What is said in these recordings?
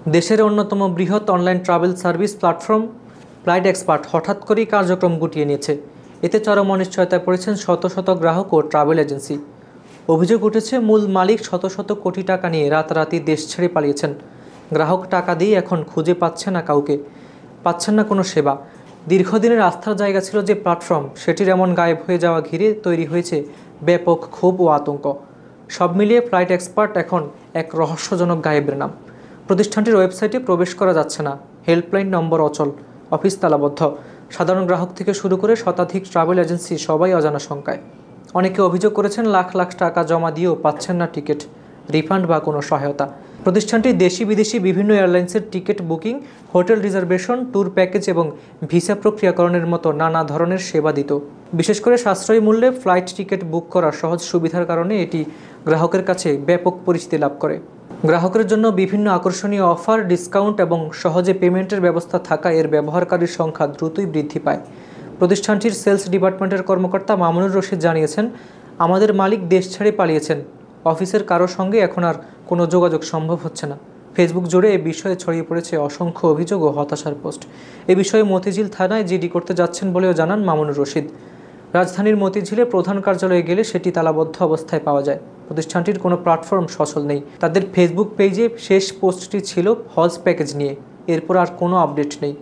দেশের অন্যতম বৃহৎ online travel service platform flight expert হঠাৎ করেই কার্যক্রম গুটিয়ে নিয়েছে। এতে চরম অনিশ্চয়তায় পড়েছেন শত শত গ্রাহক ও ট্রাভেল এজেন্সি। অভিযোগ উঠেছে, মূল মালিক শত শত কোটি টাকা নিয়ে রাতারাতি দেশ ছেড়ে পালিয়েছেন। গ্রাহক টাকা দিয়ে এখন খুঁজে পাচ্ছে না কাউকে, পাচ্ছেন না কোনো সেবা। দীর্ঘদিনের আস্থার জায়গা ছিল যে প্ল্যাটফর্ম, সেটির এমন গায়েব হয়ে যাওয়া ঘিরে তৈরি হয়েছে ব্যাপক ক্ষোভ ও আতঙ্ক। সব মিলিয়ে ফ্লাইট এক্সপার্ট এখন এক রহস্যজনক গায়েবের নাম। প্রতিষ্ঠানটির ওয়েবসাইটে প্রবেশ করা যাচ্ছে না, হেল্পলাইন নম্বর অচল, অফিস তালাবদ্ধ। সাধারণ গ্রাহক থেকে শুরু করে শতাধিক ট্রাভেল এজেন্সি সবাই অজানা শঙ্কায়। অনেকে অভিযোগ করেছেন লাখ লাখ টাকা জমা দিয়েও পাচ্ছেন না টিকিট, রিফান্ড বা কোনো সহায়তা। প্রতিষ্ঠানটি দেশি বিদেশি বিভিন্ন এয়ারলাইন্সের ticket booking, hotel reservation, tour package এবং ভিসা প্রক্রিয়াকরণের মতো নানা ধরনের সেবা দিত। বিশেষ করে সাশ্রয়ী মূল্যে ফ্লাইট টিকিট বুক করার সহজ সুবিধার কারণে এটি গ্রাহকের কাছে ব্যাপক পরিচিতি লাভ করে। গ্রাহকের জন্য বিভিন্ন আকর্ষণীয় অফার, ডিসকাউন্ট এবং সহজে পেমেন্টের ব্যবস্থা থাকায় এর ব্যবহারকারীর সংখ্যা দ্রুতই বৃদ্ধি পায়। প্রতিষ্ঠানটির সেলস ডিপার্টমেন্টের কর্মকর্তা মামুনুর রশিদ জানিয়েছেন, আমাদের মালিক দেশ ছেড়ে পালিয়েছেন। অফিসের কারো সঙ্গে এখন আর কোনো যোগাযোগ সম্ভব হচ্ছে না। ফেসবুক জুড়ে এ বিষয়ে ছড়িয়ে পড়েছে অসংখ্য অভিযোগ ও হতাশার পোস্ট। এ বিষয়ে মতিঝিল থানায় জিডি করতে যাচ্ছেন বলেও জানান মামুনুর রশিদ। রাজধানীর মতিঝিলে প্রধান কার্যালয়ে গেলে সেটি তালাবদ্ধ অবস্থায় পাওয়া যায়। প্রতিষ্ঠানটির কোনো প্ল্যাটফর্ম সচল নেই। তাদের ফেসবুক পেজে শেষ পোস্টটি ছিল হজ প্যাকেজ নিয়ে, এরপর আর কোনো আপডেট নেই।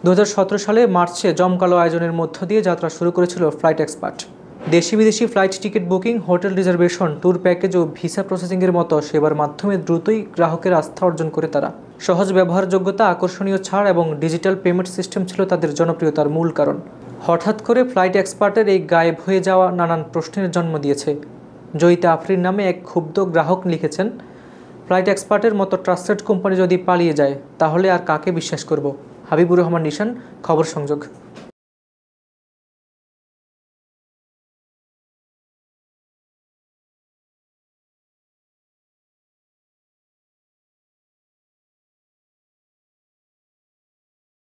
2017 সালে মার্চে জমকালো আয়োজনের মধ্য দিয়ে যাত্রা শুরু করেছিল ফ্লাইট এক্সপার্ট। দেশি বিদেশি flight ticket booking, hotel reservation, tour package ও ভিসা প্রসেসিংয়ের মতো সেবার মাধ্যমে দ্রুতই গ্রাহকের আস্থা অর্জন করে তারা। সহজ ব্যবহারযোগ্যতা, আকর্ষণীয় ছাড় এবং ডিজিটাল পেমেন্ট সিস্টেম ছিল তাদের জনপ্রিয়তার মূল কারণ। হঠাৎ করে ফ্লাইট এক্সপার্টের এই গায়েব হয়ে যাওয়া নানান প্রশ্নের জন্ম দিয়েছে। জয়িতা আফরিন নামে এক ক্ষুব্ধ গ্রাহক লিখেছেন, ফ্লাইট এক্সপার্টের মতো ট্রাস্টেড কোম্পানি যদি পালিয়ে যায় তাহলে আর কাকে বিশ্বাস করব। হাবিবুর রহমান নিশান, খবর সংযোগ।